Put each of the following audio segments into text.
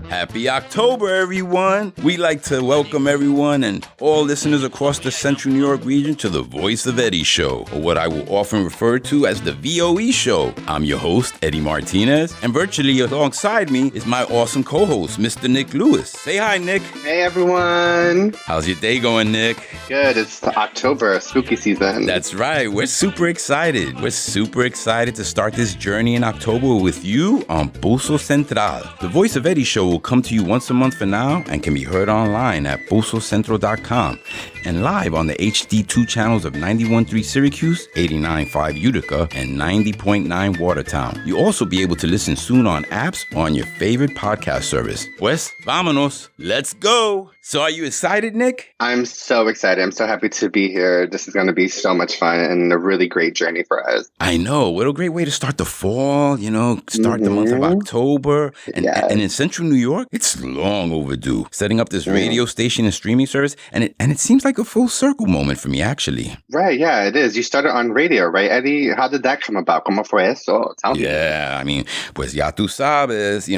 Happy October, everyone. We like to welcome everyone and all listeners across the Central New York region to the Voice of Eddie Show, or what I will often refer to as the VOE Show. I'm your host, Eddie Martinez, and virtually alongside me is my awesome co-host, Mr. Nick Lewis. Say hi, Nick. Hey, everyone. How's your day going, Nick? Good. It's October, spooky season. That's right. We're super excited. We're super excited to start this journey in October with you on Pulso Central. The Voice of Eddie Show will come to you once a month for now and can be heard online at pulsocentral.com and live on the HD2 channels of 91.3 Syracuse, 89.5 Utica, and 90.9 Watertown. You'll also be able to listen soon on apps or on your favorite podcast service. Pues, vámonos. Let's go. So are you excited, Nick? I'm so excited. I'm so happy to be here. This is going to be so much fun and a really great journey for us. I know. What a great way to start the fall, start the month of October. And in Central New York, it's long overdue. Setting up this radio station and streaming service, and it seems like a full circle moment for me, actually. Right, yeah, it is. You started on radio, right, Eddie? How did that come about? ¿Cómo fue eso? Tell me. Yeah, I mean, pues ya tú sabes,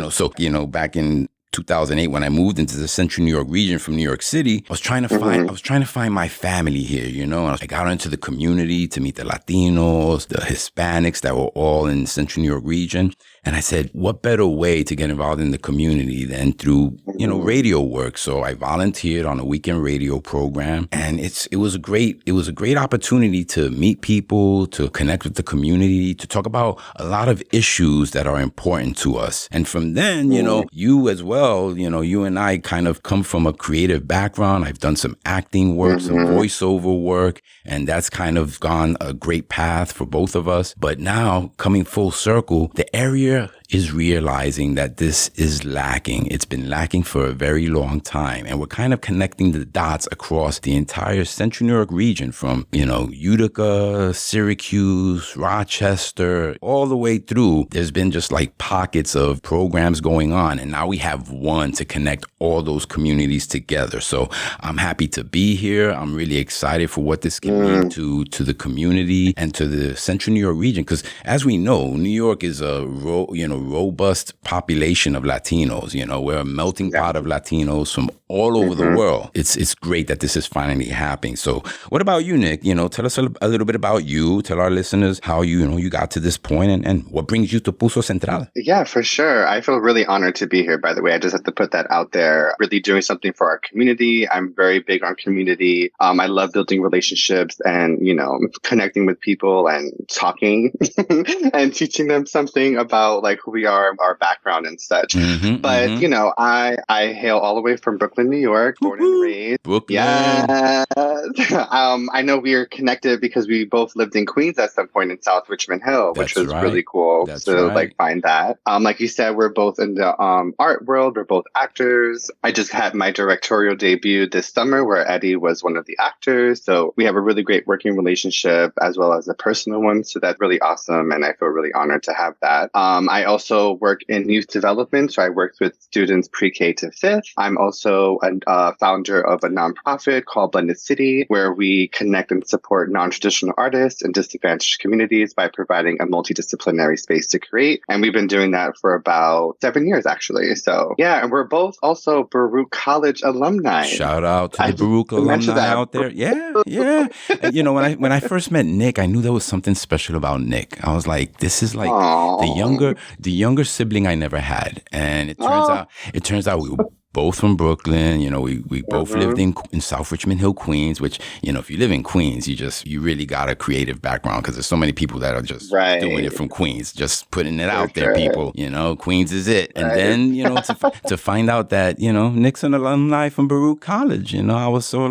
back in 2008, when I moved into the Central New York region from New York City, I was trying to find my family here, And I got into the community to meet the Latinos, the Hispanics that were all in the Central New York region. And I said, what better way to get involved in the community than through, radio work? So I volunteered on a weekend radio program, and it was a great opportunity to meet people, to connect with the community, to talk about a lot of issues that are important to us. And from then, you as well, you and I kind of come from a creative background. I've done some acting work, some voiceover work, and that's kind of gone a great path for both of us. But now, coming full circle, the area is realizing that this is lacking. It's been lacking for a very long time. And we're kind of connecting the dots across the entire Central New York region from, Utica, Syracuse, Rochester, all the way through. There's been just like pockets of programs going on. And now we have one to connect all those communities together. So I'm happy to be here. I'm really excited for what this can mean to the community and to the Central New York region. Because as we know, New York is a robust population of Latinos. We're a melting pot of Latinos from all over the world. It's great that this is finally happening. So what about you, Nick? Tell us a little bit about you. Tell our listeners how you got to this point and what brings you to Pulso Central. Yeah, for sure. I feel really honored to be here, by the way. I just have to put that out there. Really doing something for our community. I'm very big on community. I love building relationships and, connecting with people and talking and teaching them something about like who we are, our background and such. But, I hail all the way from Brooklyn, New York, born and raised. Brooklyn. Yeah. I know we are connected because we both lived in Queens at some point in South Richmond Hill, which was really cool to find that. Like you said, we're both in the art world. We're both actors. I just had my directorial debut this summer where Eddie was one of the actors. So we have a really great working relationship as well as a personal one. So that's really awesome. And I feel really honored to have that. I also work in youth development. So I work with students pre-K to 5th. I'm also a founder of a nonprofit called Blended City, where we connect and support non-traditional artists and disadvantaged communities by providing a multidisciplinary space to create. And we've been doing that for about 7 years, actually. So yeah, and we're both also Baruch College alumni. Shout out to the Baruch alumni out there. Yeah. When I first met Nick, I knew there was something special about Nick. I was like, this is like the younger sibling I never had. And it turns out we were both from Brooklyn. We both lived in South Richmond Hill, Queens, which, if you live in Queens, you really got a creative background because there's so many people that are just doing it from Queens, just putting it out there, people. Queens is it. And then, to find out that, Nick's an alumni from Baruch College, I was so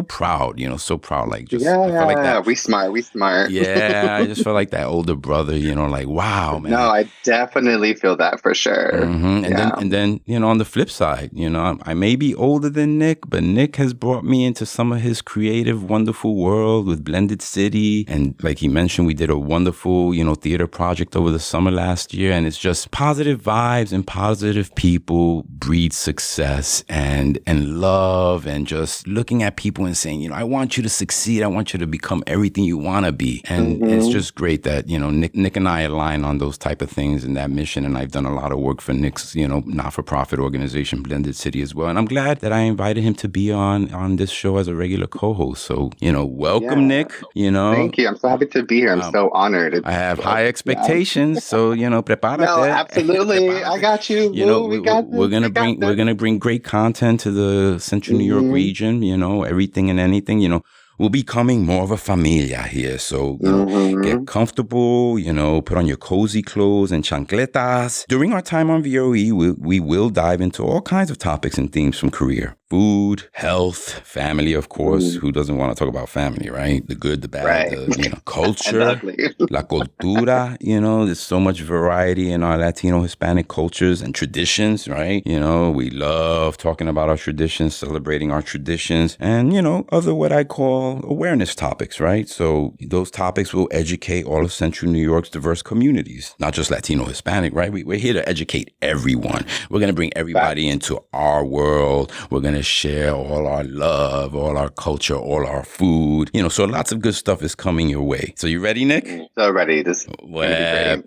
proud, so proud. Like, just, I felt like that. We smart. Yeah, I just felt like that older brother, like, wow, man. No, I definitely feel that for sure. And then, on the flip side, side. You know, I may be older than Nick, but Nick has brought me into some of his creative, wonderful world with Blended City. And like he mentioned, we did a wonderful, you know, theater project over the summer last year. And it's just positive vibes and positive people breed success and love, and just looking at people and saying, you know, I want you to succeed. I want you to become everything you want to be. And it's just great that, you know, Nick and I align on those type of things and that mission. And I've done a lot of work for Nick's, you know, not-for-profit organization, Blended City, as well. And I'm glad that I invited him to be on this show as a regular co-host. So, you know, welcome, Nick. You know, thank you. I'm so happy to be here. I'm so honored. I have high expectations. So, you know, prepárate. No, absolutely. I got you. You know, we're gonna bring great content to the Central New York region. You know, everything and anything. You know, we'll be becoming more of a familia here. So, you know, get comfortable, you know, put on your cozy clothes and chancletas. During our time on VOE, we will dive into all kinds of topics and themes from career. Food, health, family, of course. Who doesn't want to talk about family, right? The good, the bad, the, you know, culture, la cultura. You know, there's so much variety in our Latino, Hispanic cultures and traditions, right? You know, we love talking about our traditions, celebrating our traditions, and, you know, other what I call awareness topics, right? So those topics will educate all of Central New York's diverse communities, not just Latino, Hispanic, right? We're here to educate everyone. We're going to bring everybody into our world. We're going to share all our love, all our culture, all our food. You know, so lots of good stuff is coming your way. So you ready, Nick? So ready. This dale.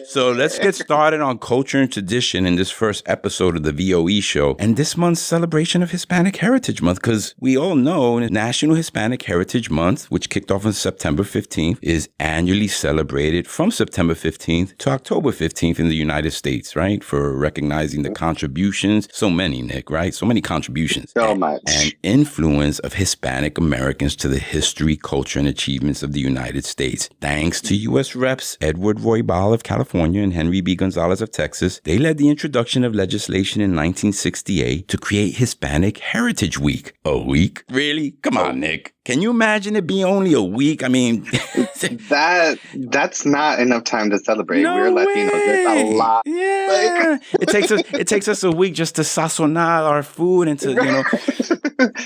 So let's get started on culture and tradition in this first episode of the VOE show and this month's celebration of Hispanic Heritage Month, because we all know National Hispanic Heritage Month, which kicked off on September 15th, is annually celebrated from September 15th to October 15th in the United States, right? For recognizing the contributions, so many, Nick, right? So many contributions. So much. And influence of Hispanic Americans to the history, culture, and achievements of the United States. Thanks to U.S. Reps Edward Roybal of California and Henry B. Gonzalez of Texas, they led the introduction of legislation in 1968 to create Hispanic Heritage Week. A week? Really? Come on, Nick. Can you imagine it being only a week? I mean, that's not enough time to celebrate. No We're Latinos. There's a lot. Yeah, it takes us a week just to sazonar our food and to, you know.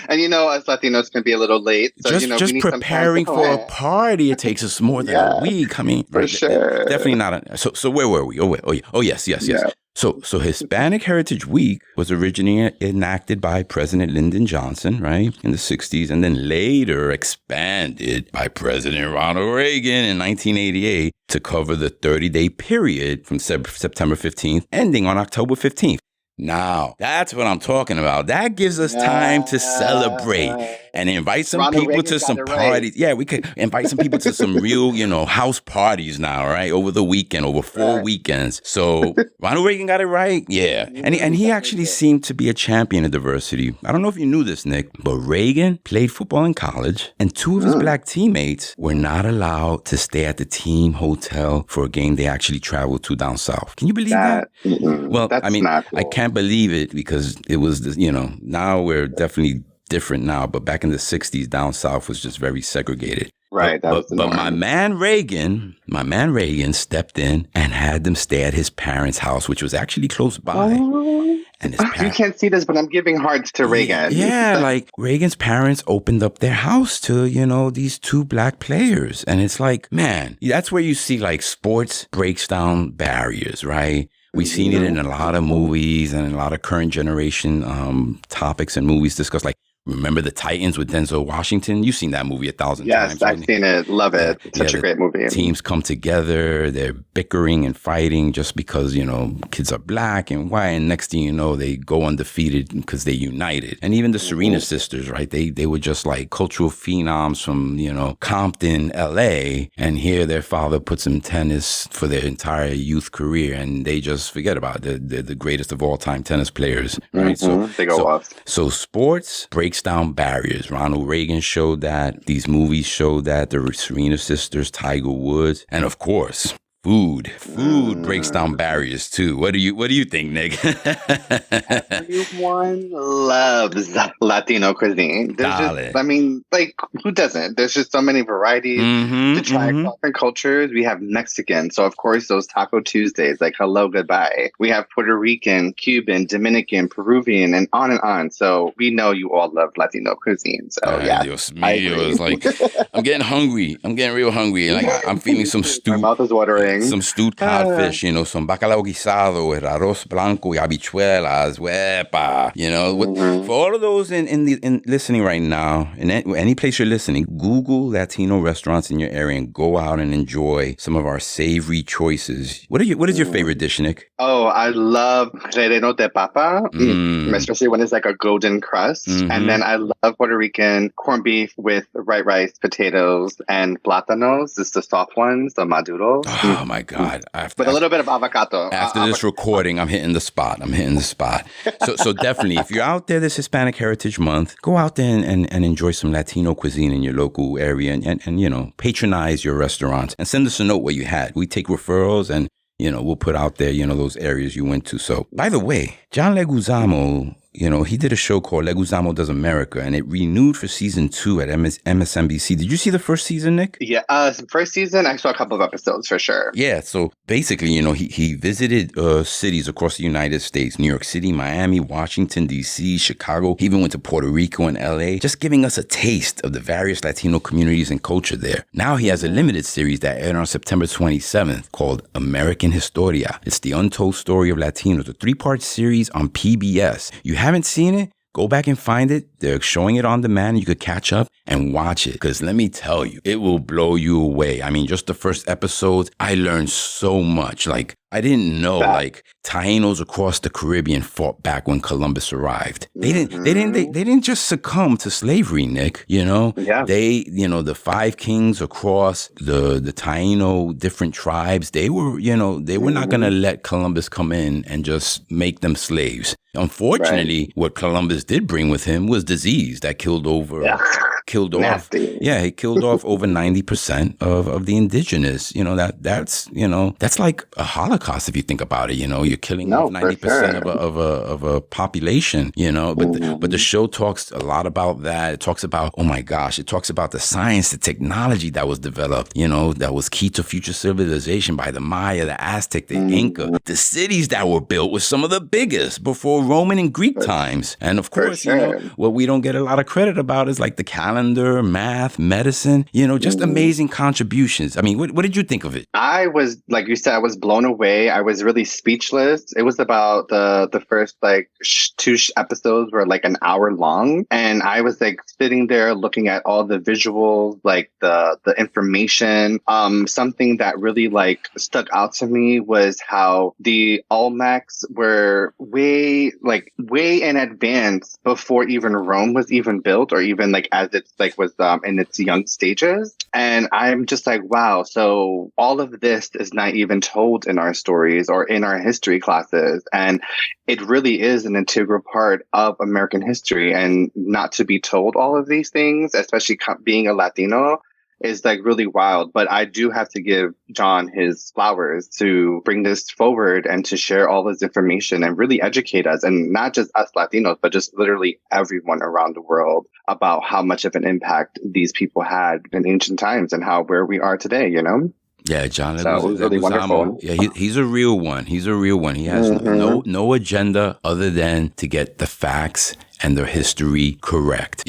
And you know, us Latinos can be a little late. So, just you know, just preparing for a party, it takes us more than a week. I mean, for sure. Definitely not. So where were we? Oh, yes. Yeah. So Hispanic Heritage Week was originally enacted by President Lyndon Johnson, right, in the 60s, and then later expanded by President Ronald Reagan in 1988 to cover the 30-day period from September 15th, ending on October 15th. Now, that's what I'm talking about. That gives us time to celebrate and invite some people to some parties. Yeah, we could invite some people to some real, you know, house parties now, right? Over the weekend, over 4 weekends. So Ronald Reagan got it right. Yeah. And he actually seemed to be a champion of diversity. I don't know if you knew this, Nick, but Reagan played football in college, and 2 of his black teammates were not allowed to stay at the team hotel for a game they actually traveled to down south. Can you believe that? Well, I mean, cool. I can't believe it because it was, you know, now we're definitely different now, but back in the 60s, down south was just very segregated. Right. But my man Reagan stepped in and had them stay at his parents' house, which was actually close by. And you can't see this, but I'm giving hearts to Reagan. Yeah, like Reagan's parents opened up their house to, you know, these 2 black players. And it's like, man, that's where you see like sports breaks down barriers, right? We've seen it in a lot of movies and in a lot of current generation topics and movies discussed, like Remember the Titans with Denzel Washington? You've seen that movie 1,000 times. Yes, I've seen it. Love it. Such a great movie. Teams come together. They're bickering and fighting just because, you know, kids are black and white. And next thing you know, they go undefeated because they united. And even the Serena sisters, right? They were just like cultural phenoms from, you know, Compton, L.A. And here their father puts them tennis for their entire youth career. And they just forget about it. They're the greatest of all time tennis players, right? So they go off. So sports breaks down barriers. Ronald Reagan showed that. These movies showed that. The Serena sisters, Tiger Woods, and of course, Food breaks down barriers too. What do you think, Nick? Everyone loves Latino cuisine. Who doesn't? There's just so many varieties to try across different cultures. We have Mexican, so of course those Taco Tuesdays, like hello, goodbye. We have Puerto Rican, Cuban, Dominican, Peruvian, and on. So we know you all love Latino cuisine. So Dios mío, it's like I'm getting hungry. I'm getting real hungry. Like I'm feeling some My mouth is watering. Some stewed codfish, some bacalao guisado, el arroz blanco y habichuelas, huepa, for all of those in listening right now, in any place you're listening, Google Latino restaurants in your area and go out and enjoy some of our savory choices. What is your favorite dish, Nick? Oh, I love relleno de papa, especially when it's like a golden crust. And then I love Puerto Rican corned beef with white rice, potatoes, and plátanos. It's the soft ones, the maduros. Oh my God! With a little bit of avocado. After this recording, I'm hitting the spot. So definitely, if you're out there this Hispanic Heritage Month, go out there and enjoy some Latino cuisine in your local area and patronize your restaurants and send us a note what you had. We take referrals and we'll put out there those areas you went to. So by the way, John Leguizamo, he did a show called Leguizamo Does America, and it renewed for season 2 at MSNBC. Did you see the first season, Nick? Yeah, first season, I saw a couple of episodes for sure. Yeah, so basically, he visited cities across the United States, New York City, Miami, Washington, D.C., Chicago. He even went to Puerto Rico and L.A., just giving us a taste of the various Latino communities and culture there. Now he has a limited series that aired on September 27th called American Historia. It's the untold story of Latinos, a 3-part series on PBS. You haven't seen it? Go back and find it. They're showing it on demand. You could catch up and watch it. Because let me tell you, it will blow you away. I mean, just the first episodes, I learned so much. Like, I didn't know, Tainos across the Caribbean fought back when Columbus arrived. They didn't just succumb to slavery, Nick. Yeah. They, the 5 kings across the Taino different tribes, they were not going to let Columbus come in and just make them slaves. Unfortunately, what Columbus did bring with him was disease that killed off over 90% of the indigenous. That's like a Holocaust if you think about it. You're killing off 90% of a population. But the show talks a lot about that. It talks about the science, the technology that was developed. That was key to future civilization by the Maya, the Aztec, the Inca. The cities that were built were some of the biggest before Roman and Greek times. And of course, what we don't get a lot of credit about is like the calendar, math, medicine, just amazing contributions. I mean, what did you think of it? I was, like you said, I was blown away. I was really speechless. It was about the first 2 episodes were like an hour long. And I was like sitting there looking at all the visuals, like the information. Something that really stuck out to me was how the Olmecs were way in advance before even Rome was even built, or even as it was in its young stages. And I'm just like, wow. So all of this is not even told in our stories or in our history classes. And it really is an integral part of American history. And not to be told all of these things, especially being a Latino, is really wild. But I do have to give John his flowers to bring this forward and to share all this information and really educate us, and not just us Latinos, but just literally everyone around the world about how much of an impact these people had in ancient times and where we are today, Yeah, John. So it was really wonderful. Yeah, he's a real one. He has no agenda other than to get the facts and their history correct,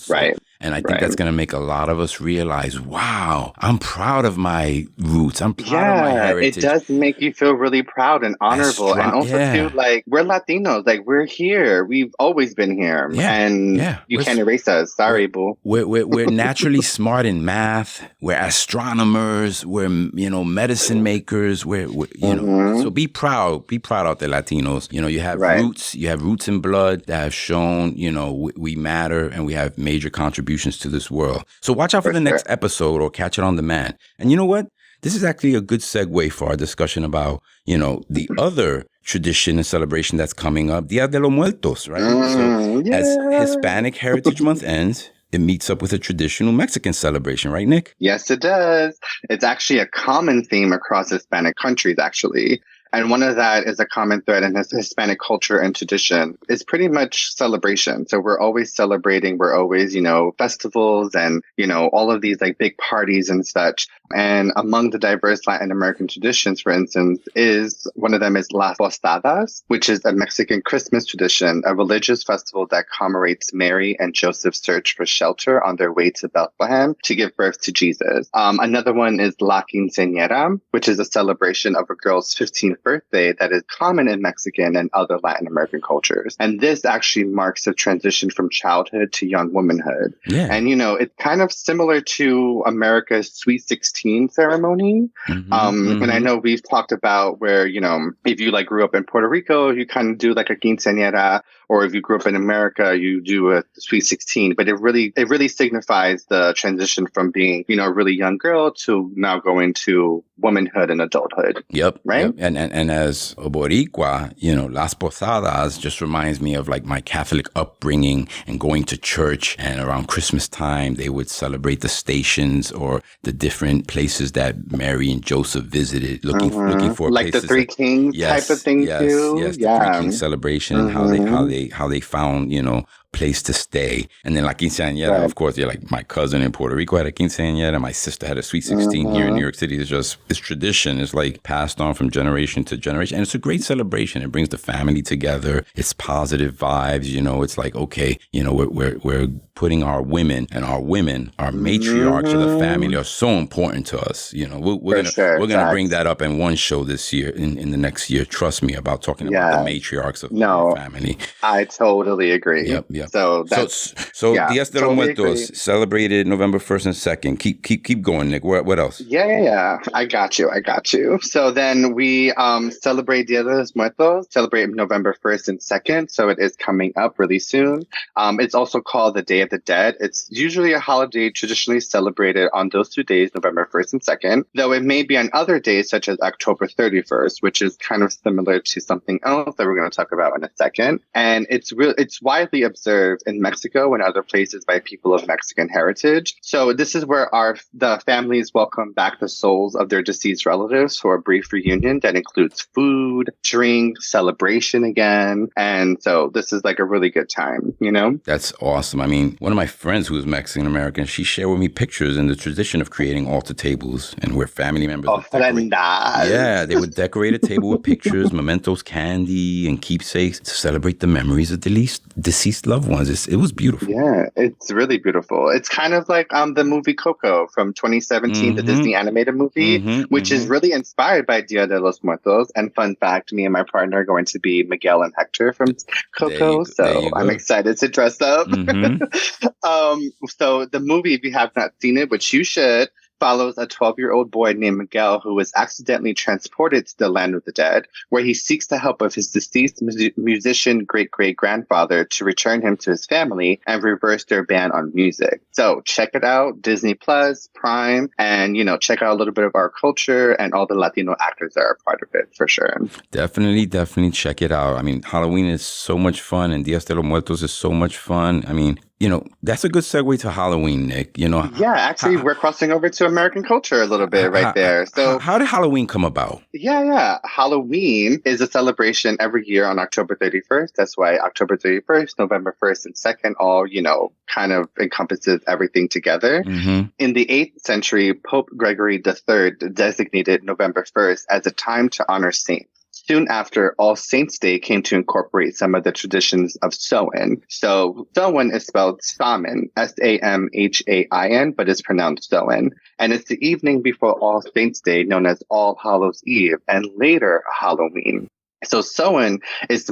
Right. And I think that's going to make a lot of us realize, wow, I'm proud of my roots. I'm proud of my heritage. It does make you feel really proud and honorable. And also, too, we're Latinos. We're here. We've always been here. Yeah. And you can't erase us. Sorry, boo. We're naturally smart in math. We're astronomers. We're, medicine makers. So be proud. Be proud out there, Latinos. You have roots. You have roots in blood that have shown, we matter and we have major contributions to this world. So watch out for the next episode or catch it on demand. And you know what? This is actually a good segue for our discussion about, the other tradition and celebration that's coming up, Dia de los Muertos, right? As Hispanic Heritage Month ends, it meets up with a traditional Mexican celebration, right, Nick? Yes, it does. It's actually a common theme across Hispanic countries, actually. And one of that is a common thread in Hispanic culture and tradition. It's pretty much celebration. So we're always celebrating. We're always, festivals and, all of these like big parties and such. And among the diverse Latin American traditions, for instance, one of them is Las Posadas, which is a Mexican Christmas tradition, a religious festival that commemorates Mary and Joseph's search for shelter on their way to Bethlehem to give birth to Jesus. Another one is La Quinceañera, which is a celebration of a girl's 15th birthday that is common in Mexican and other Latin American cultures. And this actually marks a transition from childhood to young womanhood. Yeah. And, it's kind of similar to America's Sweet 16 ceremony. And I know we've talked about where, if you like grew up in Puerto Rico, you kind of do like a quinceañera, or if you grew up in America, you do a Sweet 16. But it really signifies the transition from being, a really young girl to now going to womanhood and adulthood. Yep. Right. Yep. And as a Boricua, Las Posadas just reminds me of like my Catholic upbringing and going to church. And around Christmas time, they would celebrate the stations or the different places that Mary and Joseph visited, looking for like places the Three Kings type of thing too. Yes, the Three Kings celebration and how they found, place to stay. And then La Quinceañera, of course, like my cousin in Puerto Rico had a quinceañera. My sister had a Sweet 16 here in New York City. It's tradition. It's like passed on from generation to generation. And it's a great celebration. It brings the family together. It's positive vibes. It's like, okay, we're putting our women, our matriarchs of the family are so important to us. We're gonna bring that up in one show this year, in the next year. Trust me, about talking about the matriarchs of the family. I totally agree. Yep. So Dias de los Muertos celebrated November 1st and 2nd. Keep going, Nick. What else? Yeah. I got you. So then we celebrate Dia de los Muertos, celebrate November 1st and 2nd. So it is coming up really soon. It's also called the Day of the Dead. It's usually a holiday traditionally celebrated on those 2 days, November 1st and 2nd, though it may be on other days such as October 31st, which is kind of similar to something else that we're going to talk about in a second. And it's widely observed in Mexico and other places by people of Mexican heritage. So this is where the families welcome back the souls of their deceased relatives for a brief reunion that includes food, drink, celebration again. And so this is like a really good time, That's awesome. I mean, one of my friends who's Mexican American, she shared with me pictures in the tradition of creating altar tables and where family members they would decorate a table with pictures, mementos, candy, and keepsakes to celebrate the memories of deceased loved ones. It was beautiful. Yeah, it's really beautiful. It's kind of like the movie Coco from 2017, the Disney animated movie, which is really inspired by Dia de los Muertos. And fun fact, me and my partner are going to be Miguel and Hector from Coco. So I'm excited to dress up. So the movie, if you have not seen it, which you should, follows a 12-year-old boy named Miguel who was accidentally transported to the land of the dead, where he seeks the help of his deceased musician great-great-grandfather to return him to his family and reverse their ban on music. So check it out, Disney Plus, Prime, and, check out a little bit of our culture and all the Latino actors that are part of it, for sure. Definitely check it out. I mean, Halloween is so much fun, and Dias de los Muertos is so much fun. I mean, that's a good segue to Halloween, Nick. Yeah, actually, we're crossing over to American culture a little bit right there. So how did Halloween come about? Yeah. Halloween is a celebration every year on October 31st. That's why October 31st, November 1st, and 2nd all, kind of encompasses everything together. In the 8th century, Pope Gregory III designated November 1st as a time to honor saints. Soon after, All Saints' Day came to incorporate some of the traditions of Samhain. So Samhain is spelled Samhain, Samhain, but it's pronounced Samhain. And it's the evening before All Saints' Day, known as All Hallows' Eve, and later Halloween. So Samhain is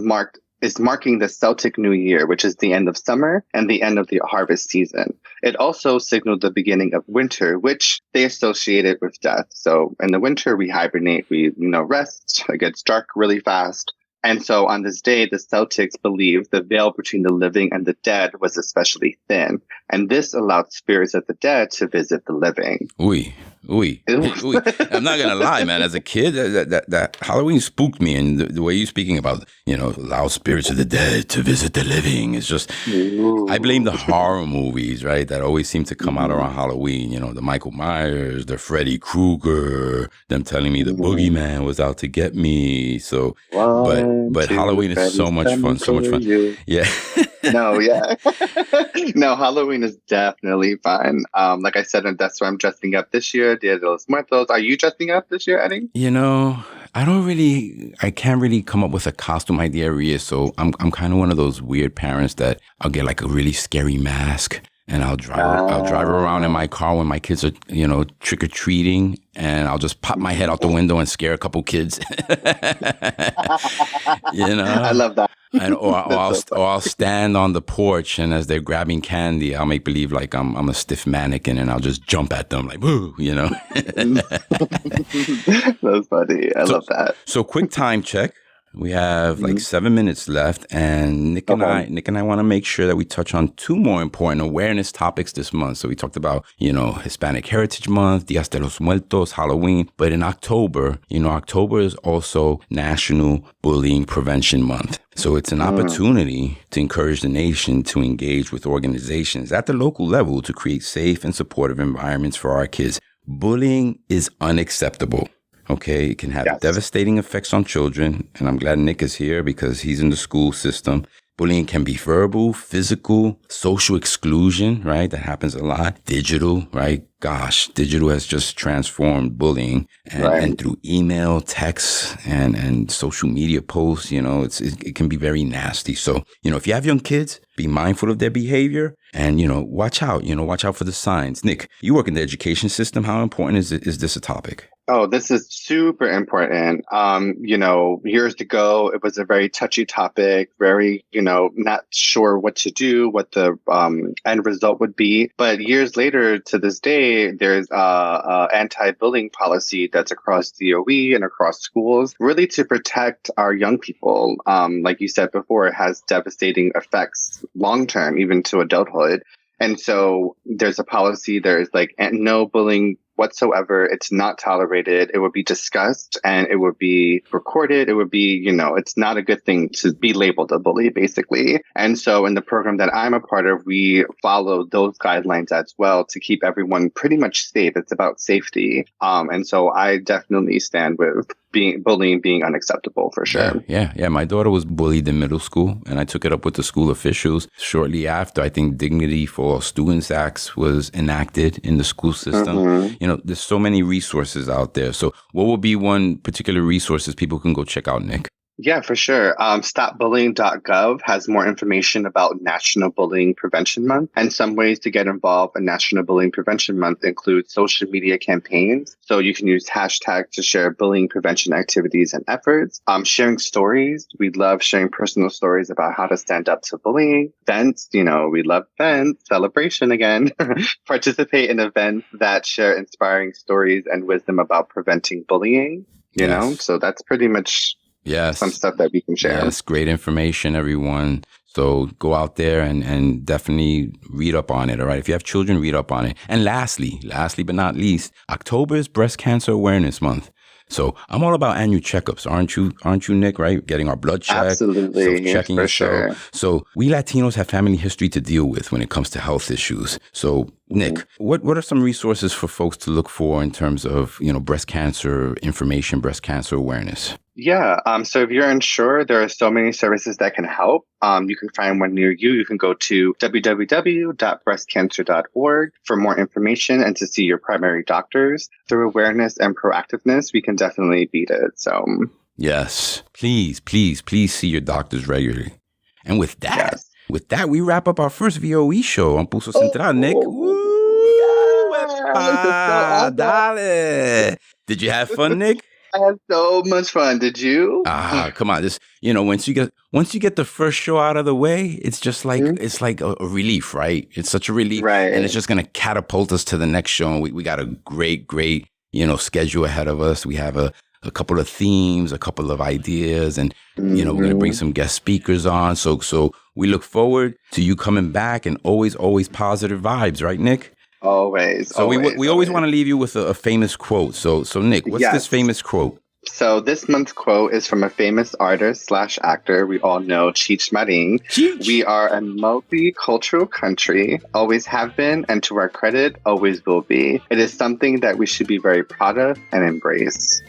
marking the Celtic New Year, which is the end of summer and the end of the harvest season. It also signaled the beginning of winter, which they associated with death. So in the winter, we hibernate, we rest, it gets dark really fast. And so on this day, the Celtics believed the veil between the living and the dead was especially thin. And this allowed spirits of the dead to visit the living. Uy. Ooh. I'm not gonna lie, man. As a kid, that Halloween spooked me, and the way you're speaking about, allow spirits of the dead to visit the living is just. Ooh. I blame the horror movies, right? That always seem to come out around Halloween. The Michael Myers, the Freddy Krueger, them telling me the boogeyman was out to get me. So, but Halloween is so much fun, so much fun. Yeah. No, yeah. No, Halloween is definitely fun. Like I said, and that's why I'm dressing up this year. Dia de los Muertos. Are you dressing up this year, Eddie? I can't really come up with a costume idea, so I'm kind of one of those weird parents that I'll get like a really scary mask. And I'll drive around in my car when my kids are, trick or treating, and I'll just pop my head out the window and scare a couple kids. I love that. Or I'll stand on the porch, and as they're grabbing candy, I'll make believe like I'm a stiff mannequin, and I'll just jump at them like woo, That's funny. I love that. So quick time check. We have like 7 minutes left, and Nick and I want to make sure that we touch on two more important awareness topics this month. So we talked about, Hispanic Heritage Month, Dia de los Muertos, Halloween. But in October, October is also National Bullying Prevention Month. So it's an opportunity to encourage the nation to engage with organizations at the local level to create safe and supportive environments for our kids. Bullying is unacceptable. Okay, it can have devastating effects on children, and I'm glad Nick is here because he's in the school system. Bullying can be verbal, physical, social exclusion, right? That happens a lot. Digital, right? Gosh, digital has just transformed bullying, and through email, texts, and social media posts, it can be very nasty. So, if you have young kids, be mindful of their behavior and, watch out for the signs. Nick, you work in the education system. How important is this a topic? Oh, this is super important. Years ago, it was a very touchy topic, very, not sure what to do, what the end result would be. But years later to this day, there's a anti-bullying policy that's across VOE and across schools, really to protect our young people. Like you said before, it has devastating effects long-term, even to adulthood. And so there's a policy, there's like no bullying whatsoever. It's not tolerated. It would be discussed and it would be recorded. It would be, it's not a good thing to be labeled a bully, basically. And so in the program that I'm a part of, we follow those guidelines as well to keep everyone pretty much safe. It's about safety. And so I definitely stand with bullying being unacceptable for sure. Yeah. My daughter was bullied in middle school, and I took it up with the school officials. Shortly after, I think Dignity for All Students Act was enacted in the school system. There's so many resources out there. So what would be one particular resources people can go check out, Nick? Yeah, for sure. StopBullying.gov has more information about National Bullying Prevention Month. And some ways to get involved in National Bullying Prevention Month include social media campaigns. So you can use hashtags to share bullying prevention activities and efforts. Sharing stories. We love sharing personal stories about how to stand up to bullying. Events, we love events. Celebration again. Participate in events that share inspiring stories and wisdom about preventing bullying. So that's pretty much... Yes. Some stuff that we can share. Yes, great information, everyone. So go out there and definitely read up on it, all right? If you have children, read up on it. And lastly but not least, October is Breast Cancer Awareness Month. So I'm all about annual checkups, aren't you, Nick, right? Getting our blood checked. Absolutely. Checking yourself. Sure. So we Latinos have family history to deal with when it comes to health issues. So Nick, what are some resources for folks to look for in terms of, breast cancer information, breast cancer awareness? Yeah. So if you're unsure, there are so many services that can help. You can find one near you. You can go to www.breastcancer.org for more information and to see your primary doctors. Through awareness and proactiveness, we can definitely beat it. So yes, please see your doctors regularly. And with that, we wrap up our first VOE show on Pulso Central, Nick. Woo! Yeah. Dale. Did you have fun, Nick? I had so much fun. Did you? Come on. This, once you get the first show out of the way, it's just like, it's like a relief, right? It's such a relief. Right. And it's just going to catapult us to the next show. And we got a great, schedule ahead of us. We have a couple of themes, a couple of ideas, and, we're going to bring some guest speakers on. So we look forward to you coming back, and always positive vibes, right, Nick? Always. So we always want to leave you with a famous quote. So Nick, what's this famous quote? So this month's quote is from a famous artist / actor we all know, Cheech Marin. Cheech. We are a multicultural country, always have been, and to our credit, always will be. It is something that we should be very proud of and embrace.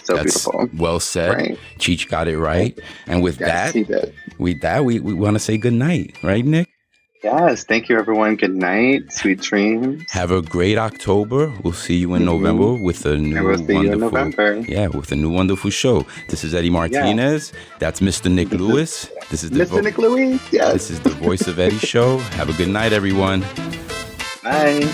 That's beautiful. Well said. Right. Cheech got it right. And with that, we want to say good night. Right, Nick? Yes. Thank you, everyone. Good night. Sweet dreams. Have a great October. We'll see you in November with a new with a new wonderful show. This is Eddie Martinez. That's Mr. Nick Lewis. This is Mr. Nick Lewis. Yes. This is the Voice of Eddie show. Have a good night, everyone. Bye.